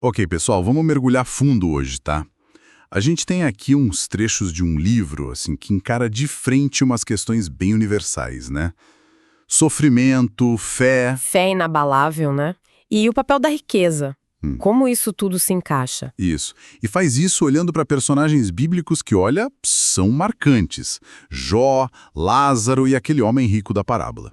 Ok, pessoal, vamos mergulhar fundo hoje, tá? A gente tem aqui uns trechos de um livro, assim, que encara de frente umas questões bem universais, né? Sofrimento, fé. Fé inabalável, né? E o papel da riqueza. Hum. Como isso tudo se encaixa? Isso. E faz isso olhando para personagens bíblicos que, olha, são marcantes. Jó, Lázaro e aquele homem rico da parábola.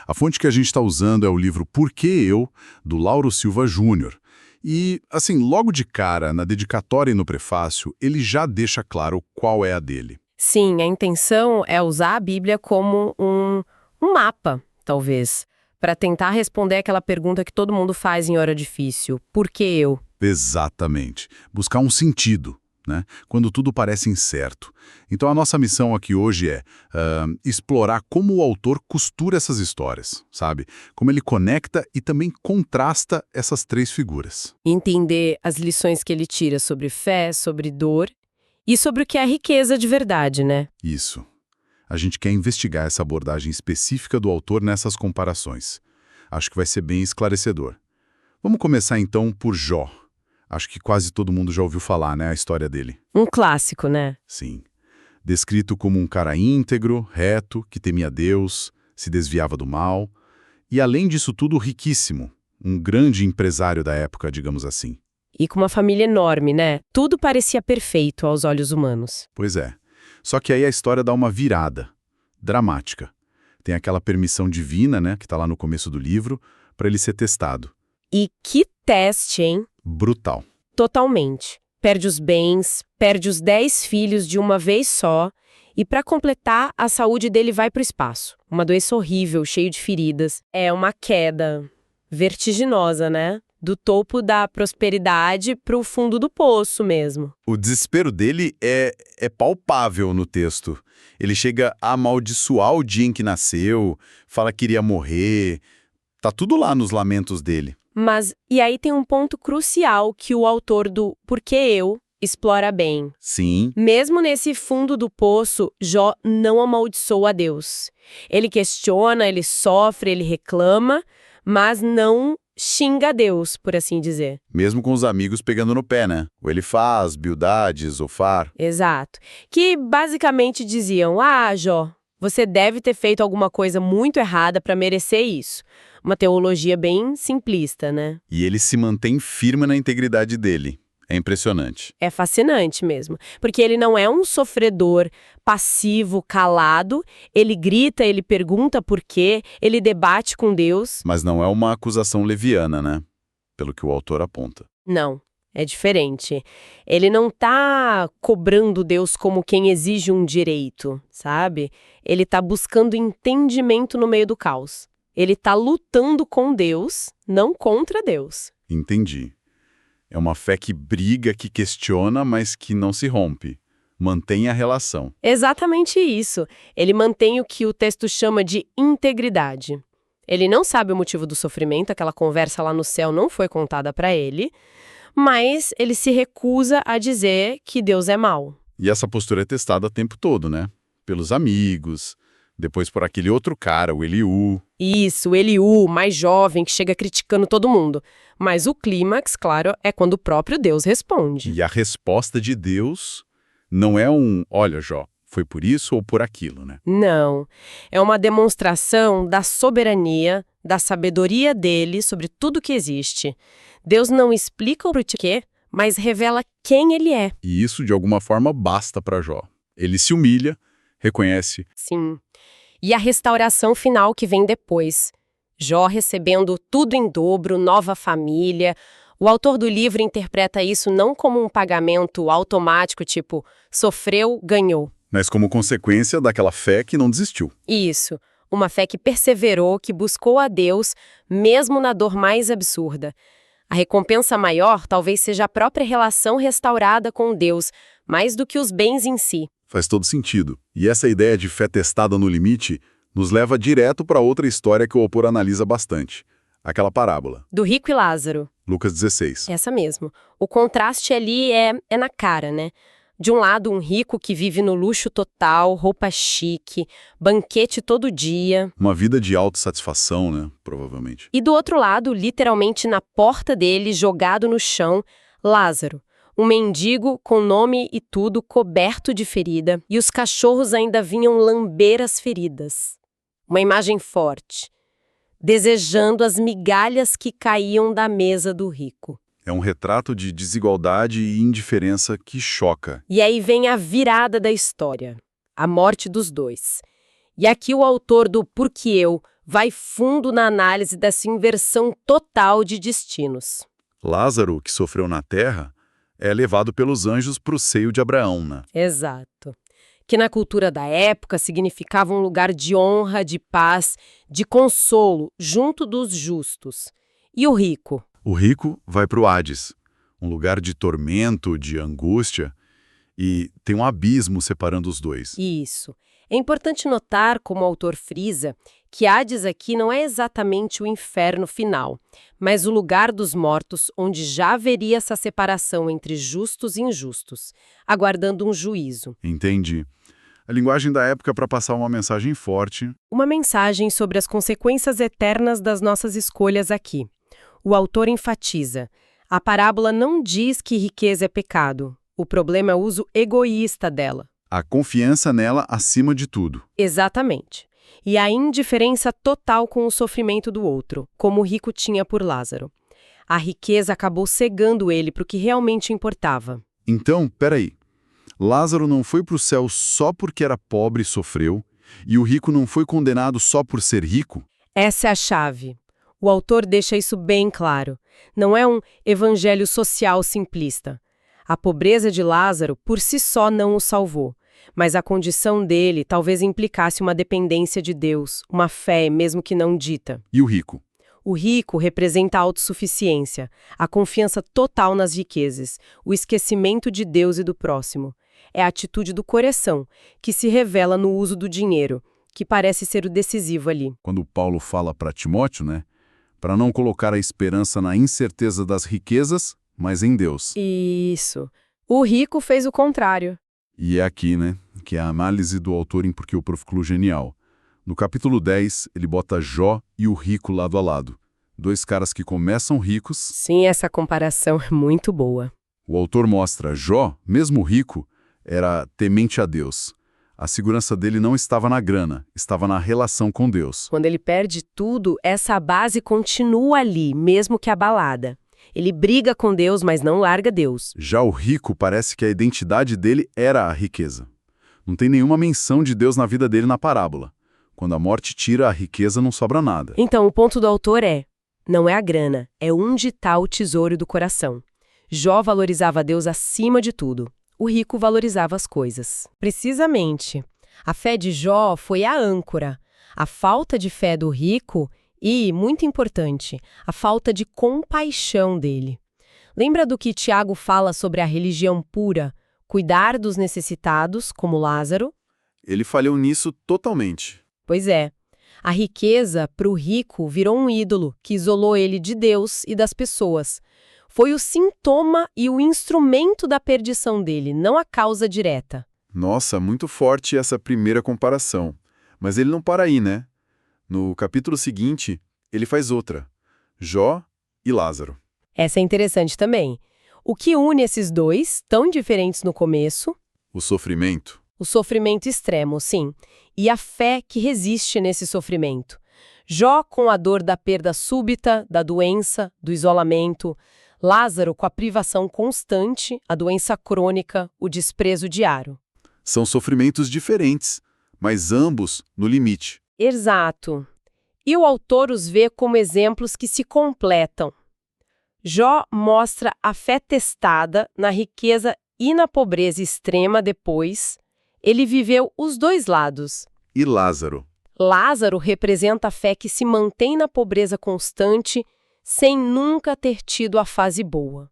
A fonte que a gente está usando é o livro Por que Eu, do Lauro Silva Júnior. E, assim, logo de cara, na dedicatória e no prefácio, ele já deixa claro qual é a dele. Sim, a intenção é usar a Bíblia como um mapa, talvez, para tentar responder aquela pergunta que todo mundo faz em hora difícil. Por que eu? Exatamente. Buscar um sentido, né? Quando tudo parece incerto. Então a nossa missão aqui hoje é explorar como o autor costura essas histórias, sabe? Como ele conecta e também contrasta essas três figuras. Entender as lições que ele tira sobre fé, sobre dor e sobre o que é riqueza de verdade, né? Isso. A gente quer investigar essa abordagem específica do autor nessas comparações. Acho que vai ser bem esclarecedor. Vamos começar então por Jó. Acho que quase todo mundo já ouviu falar, né, a história dele. Um clássico, né? Sim. Descrito como um cara íntegro, reto, que temia Deus, se desviava do mal, e além disso tudo riquíssimo, um grande empresário da época, digamos assim. E com uma família enorme, né? Tudo parecia perfeito aos olhos humanos. Pois é. Só que aí a história dá uma virada, dramática. Tem aquela permissão divina, né, que está lá no começo do livro, para ele ser testado. E que teste, hein? Brutal. Totalmente. Perde os bens, perde os 10 filhos de uma vez só, e para completar, a saúde dele vai para o espaço. Uma doença horrível, cheio de feridas. É uma queda vertiginosa, né? Do topo da prosperidade para o fundo do poço mesmo. O desespero dele é palpável no texto. Ele chega a amaldiçoar o dia em que nasceu, fala que iria morrer. Tá tudo lá nos lamentos dele. Mas, e aí tem um ponto crucial que o autor do Por que Eu explora bem. Sim, Mesmo nesse fundo do poço, Jó não amaldiçoa a Deus. Ele questiona, ele sofre, ele reclama, mas não xinga a Deus, por assim dizer. mesmo com os amigos pegando no pé, né? O Elifaz, Bildade, Zofar. Exato. Que basicamente diziam: Ah, Jó, você deve ter feito alguma coisa muito errada para merecer isso. Uma teologia bem simplista, né? E ele se mantém firme na integridade dele. É impressionante. É fascinante mesmo, porque ele não é um sofredor passivo, calado, ele grita, ele pergunta por quê, ele debate com Deus. Mas não é uma acusação leviana, né? Pelo que o autor aponta. Não, é diferente. Ele não tá cobrando Deus como quem exige um direito, sabe? Ele tá buscando entendimento no meio do caos. Ele tá lutando com Deus, não contra Deus. Entendi. É uma fé que briga, que questiona, mas que não se rompe. Mantém a relação. Exatamente isso. Ele mantém o que o texto chama de integridade. Ele não sabe o motivo do sofrimento, aquela conversa lá no céu não foi contada para ele, mas ele se recusa a dizer que Deus é mau. E essa postura é testada o tempo todo, né? Pelos amigos, depois por aquele outro cara, o Eliú. Isso, o Eliú, mais jovem, que chega criticando todo mundo. Mas o clímax, claro, é quando o próprio Deus responde. E a resposta de Deus não é olha, Jó, foi por isso ou por aquilo, né? Não, é uma demonstração da soberania, da sabedoria dele sobre tudo que existe. Deus não explica o porquê, mas revela quem ele é. E isso, de alguma forma, basta para Jó. Ele se humilha, reconhece. Sim. E a restauração final que vem depois. Jó recebendo tudo em dobro, nova família. O autor do livro interpreta isso não como um pagamento automático, tipo, sofreu, ganhou. Mas como consequência daquela fé que não desistiu. Isso, uma fé que perseverou, que buscou a Deus, mesmo na dor mais absurda. A recompensa maior talvez seja a própria relação restaurada com Deus, mais do que os bens em si. Faz todo sentido. E essa ideia de fé testada no limite nos leva direto para outra história que o autor analisa bastante. Aquela parábola. Do rico e Lázaro. Lucas 16. Essa mesmo. O contraste ali é na cara, né? De um lado, um rico que vive no luxo total, roupa chique, banquete todo dia. Uma vida de autossatisfação, né? Provavelmente. E do outro lado, literalmente na porta dele, jogado no chão, Lázaro. Um mendigo com nome e tudo coberto de ferida, e os cachorros ainda vinham lamber as feridas. Uma imagem forte, desejando as migalhas que caíam da mesa do rico. É um retrato de desigualdade e indiferença que choca. E aí vem a virada da história, a morte dos dois. E aqui o autor do Por que Eu vai fundo na análise dessa inversão total de destinos. Lázaro, que sofreu na terra, é levado pelos anjos para o seio de Abraão, né? Exato. Que na cultura da época significava um lugar de honra, de paz, de consolo, junto dos justos. E o rico? O rico vai para o Hades, um lugar de tormento, de angústia, e tem um abismo separando os dois. Isso. É importante notar, como o autor frisa, que Hades aqui não é exatamente o inferno final, mas o lugar dos mortos onde já haveria essa separação entre justos e injustos, aguardando um juízo. Entendi. A linguagem da época para passar uma mensagem forte. Uma mensagem sobre as consequências eternas das nossas escolhas aqui. O autor enfatiza: a parábola não diz que riqueza é pecado. O problema é o uso egoísta dela. A confiança nela acima de tudo. Exatamente. E a indiferença total com o sofrimento do outro, como o rico tinha por Lázaro. A riqueza acabou cegando ele para o que realmente importava. Então, peraí. Lázaro não foi para o céu só porque era pobre e sofreu, e o rico não foi condenado só por ser rico? Essa é a chave. O autor deixa isso bem claro. Não é um evangelho social simplista. A pobreza de Lázaro por si só não o salvou, mas a condição dele talvez implicasse uma dependência de Deus, uma fé, mesmo que não dita. E o rico? O rico representa a autossuficiência, a confiança total nas riquezas, o esquecimento de Deus e do próximo. É a atitude do coração, que se revela no uso do dinheiro, que parece ser o decisivo ali. Quando Paulo fala para Timóteo, né? Para não colocar a esperança na incerteza das riquezas, mas em Deus. Isso. O rico fez o contrário. E é aqui, né, que é a análise do autor em Porque o Profículo Genial. No capítulo 10, ele bota Jó e o rico lado a lado. Dois caras que começam ricos. Sim, essa comparação é muito boa. O autor mostra Jó, mesmo rico, era temente a Deus. A segurança dele não estava na grana, estava na relação com Deus. Quando ele perde tudo, essa base continua ali, mesmo que abalada. Ele briga com Deus, mas não larga Deus. Já o rico parece que a identidade dele era a riqueza. Não tem nenhuma menção de Deus na vida dele na parábola. Quando a morte tira a riqueza, não sobra nada. Então, o ponto do autor não é a grana, é onde está o tesouro do coração. Jó valorizava Deus acima de tudo. O rico valorizava as coisas. Precisamente. A fé de Jó foi a âncora. A falta de fé do rico e, muito importante, a falta de compaixão dele. Lembra do que Tiago fala sobre a religião pura, cuidar dos necessitados, como Lázaro? Ele falhou nisso totalmente. Pois é. A riqueza, para o rico, virou um ídolo que isolou ele de Deus e das pessoas. Foi o sintoma e o instrumento da perdição dele, não a causa direta. Nossa, muito forte essa primeira comparação. Mas ele não para aí, né? No capítulo seguinte, ele faz outra. Jó e Lázaro. Essa é interessante também. O que une esses dois, tão diferentes no começo? O sofrimento. O sofrimento extremo, sim. E a fé que resiste nesse sofrimento. Jó com a dor da perda súbita, da doença, do isolamento. Lázaro com a privação constante, a doença crônica, o desprezo diário. São sofrimentos diferentes, mas ambos no limite. Exato. E o autor os vê como exemplos que se completam. Jó mostra a fé testada na riqueza e na pobreza extrema depois. Ele viveu os dois lados. E Lázaro? Lázaro representa a fé que se mantém na pobreza constante, sem nunca ter tido a fase boa.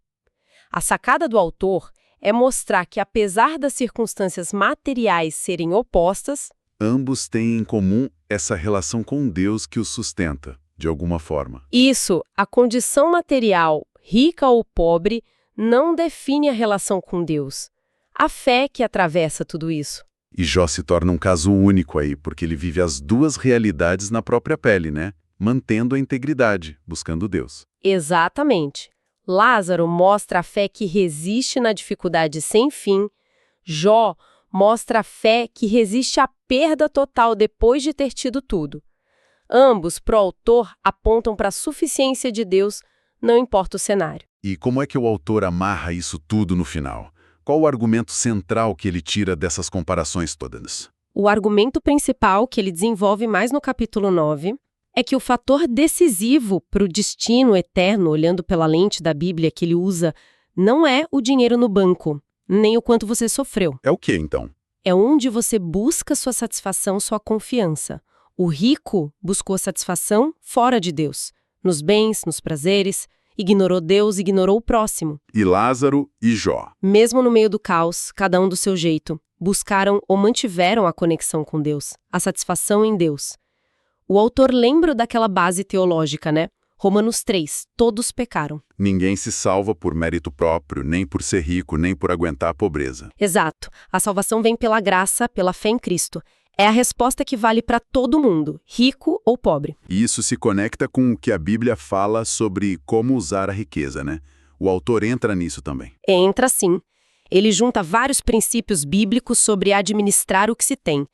A sacada do autor é mostrar que, apesar das circunstâncias materiais serem opostas, ambos têm em comum essa relação com Deus que os sustenta, de alguma forma. Isso, a condição material, rica ou pobre, não define a relação com Deus. A fé que atravessa tudo isso. E Jó se torna um caso único aí, porque ele vive as duas realidades na própria pele, né? Mantendo a integridade, buscando Deus. Exatamente. Lázaro mostra a fé que resiste na dificuldade sem fim. Jó mostra a fé que resiste à perda total depois de ter tido tudo. Ambos, pro autor, apontam para a suficiência de Deus, não importa o cenário. E como é que o autor amarra isso tudo no final? Qual o argumento central que ele tira dessas comparações todas? O argumento principal que ele desenvolve mais no capítulo 9 é que o fator decisivo para o destino eterno, olhando pela lente da Bíblia que ele usa, não é o dinheiro no banco, nem o quanto você sofreu. É o que, então? É onde você busca sua satisfação, sua confiança. O rico buscou satisfação fora de Deus, nos bens, nos prazeres, ignorou Deus, ignorou o próximo. E Lázaro e Jó. Mesmo no meio do caos, cada um do seu jeito, buscaram ou mantiveram a conexão com Deus, a satisfação em Deus. O autor lembra daquela base teológica, né? Romanos 3, todos pecaram. Ninguém se salva por mérito próprio, nem por ser rico, nem por aguentar a pobreza. Exato. A salvação vem pela graça, pela fé em Cristo. É a resposta que vale para todo mundo, rico ou pobre. E isso se conecta com o que a Bíblia fala sobre como usar a riqueza, né? O autor entra nisso também. Entra sim. Ele junta vários princípios bíblicos sobre administrar o que se tem.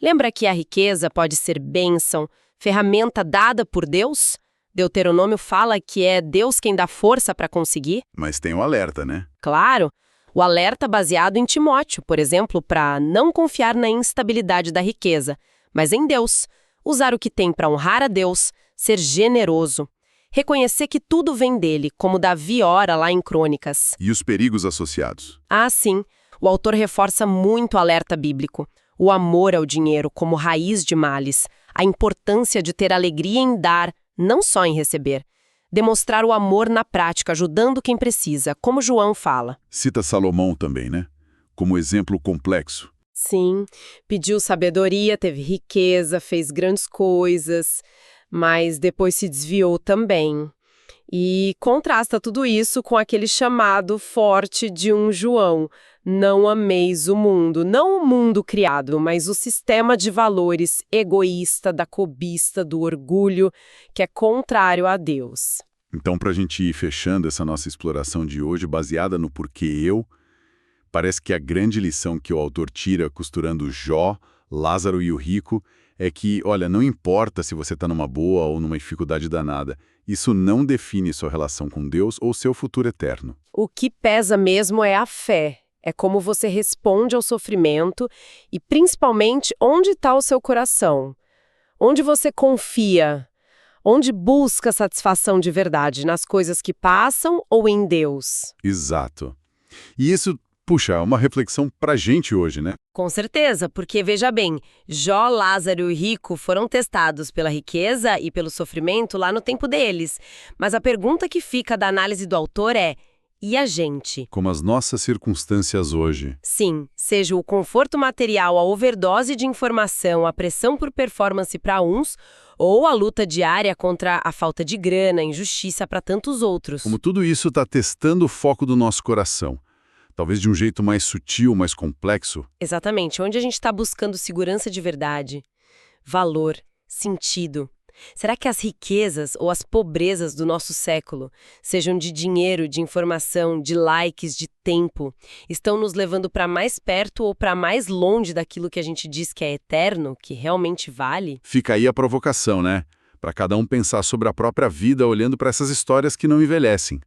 Lembra que a riqueza pode ser bênção, ferramenta dada por Deus? Deuteronômio fala que é Deus quem dá força para conseguir. Mas tem o alerta, né? Claro, o alerta baseado em Timóteo, por exemplo, para não confiar na instabilidade da riqueza, mas em Deus, usar o que tem para honrar a Deus, ser generoso. Reconhecer que tudo vem dele, como Davi ora lá em Crônicas. E os perigos associados? Ah, sim. O autor reforça muito o alerta bíblico. O amor ao dinheiro como raiz de males. A importância de ter alegria em dar, não só em receber. Demonstrar o amor na prática, ajudando quem precisa, como João fala. Cita Salomão também, né? Como exemplo complexo. Sim, pediu sabedoria, teve riqueza, fez grandes coisas, mas depois se desviou também. E contrasta tudo isso com aquele chamado forte de um João. Não ameis o mundo, não o mundo criado, mas o sistema de valores egoísta, da cobiça, do orgulho, que é contrário a Deus. Então, para a gente ir fechando essa nossa exploração de hoje, baseada no porquê eu, parece que a grande lição que o autor tira costurando Jó, Lázaro e o rico é que, olha, não importa se você está numa boa ou numa dificuldade danada, isso não define sua relação com Deus ou seu futuro eterno. O que pesa mesmo é a fé. É como você responde ao sofrimento e, principalmente, onde está o seu coração. Onde você confia. Onde busca satisfação de verdade, nas coisas que passam ou em Deus. Exato. E isso, puxa, é uma reflexão pra gente hoje, né? Com certeza, porque veja bem, Jó, Lázaro e o rico foram testados pela riqueza e pelo sofrimento lá no tempo deles. Mas a pergunta que fica da análise do autor é: e a gente? Como as nossas circunstâncias hoje. Sim, seja o conforto material, a overdose de informação, a pressão por performance para uns, ou a luta diária contra a falta de grana, a injustiça para tantos outros. Como tudo isso está testando o foco do nosso coração. Talvez de um jeito mais sutil, mais complexo. Exatamente, onde a gente está buscando segurança de verdade, valor, sentido. Será que as riquezas ou as pobrezas do nosso século, sejam de dinheiro, de informação, de likes, de tempo, estão nos levando para mais perto ou para mais longe daquilo que a gente diz que é eterno, que realmente vale? Fica aí a provocação, né? Para cada um pensar sobre a própria vida olhando para essas histórias que não envelhecem.